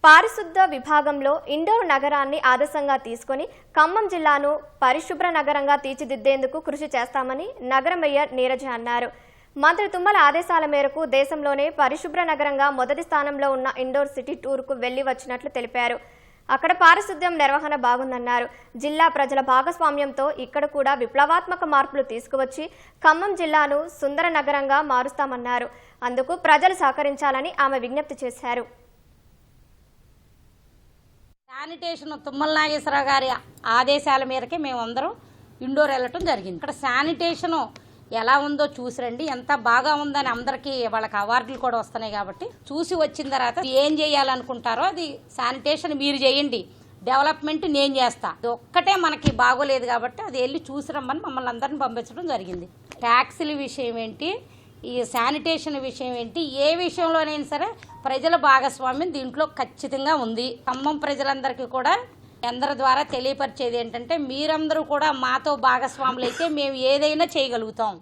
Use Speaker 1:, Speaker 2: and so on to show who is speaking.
Speaker 1: పారిశుద్ధ విభాగంలో ఇండోర్ నగరాన్ని ఆదర్శంగా తీసుకొని ఖమ్మం జిల్లాను పరిశుభ్ర నగరంగా తీర్చిదిద్దేందుకు కృషి చేస్తామని నగర మేయర్ నీరజ అన్నారు. మంత్రి తుమ్మల ఆదేశాల మేరకు దేశంలోనే పరిశుభ్ర నగరంగా మొదటి స్థానంలో ఉన్న ఇండోర్ సిటీ టూర్కు వెళ్లి వచ్చినట్లు తెలిపారు. అక్కడ పారిశుద్ధ్యం నిర్వహణ బాగుందన్నారు. జిల్లా ప్రజల భాగస్వామ్యంతో ఇక్కడ కూడా విప్లవాత్మక మార్పులు తీసుకువచ్చి ఖమ్మం జిల్లాను సుందర నగరంగా మారుస్తామన్నారు. అందుకు ప్రజలు సహకరించాలని ఆమె విజ్ఞప్తి చేశారు.
Speaker 2: శానిటేషన్ తుమ్మల నాగేశ్వరరావు గారి ఆదేశాల మేరకే మేమందరం ఇండోర్ వెళ్ళటం జరిగింది. ఇక్కడ శానిటేషను ఎలా ఉందో చూసి రండి, ఎంత బాగా ఉందని అందరికీ వాళ్ళకి అవార్డులు కూడా వస్తున్నాయి. కాబట్టి చూసి వచ్చిన తర్వాత ఏం చేయాలనుకుంటారో అది శానిటేషన్ మీరు చేయండి, డెవలప్మెంట్ నేను చేస్తా, ఇది ఒక్కటే మనకి బాగోలేదు కాబట్టి అది వెళ్ళి చూసి రమ్మని మమ్మల్ని అందరిని పంపించడం జరిగింది. ట్యాక్సీల విషయం ఏంటి, ఈ శానిటేషన్ విషయం ఏంటి, ఏ విషయంలోనైనా సరే ప్రజల భాగస్వామ్యం దీంట్లో ఖచ్చితంగా ఉంది. ఖమ్మం ప్రజలందరికీ కూడా అందరి ద్వారా తెలియపరిచేది ఏంటంటే మీరందరూ కూడా మాతో భాగస్వాములు అయితే మేము ఏదైనా చేయగలుగుతాం.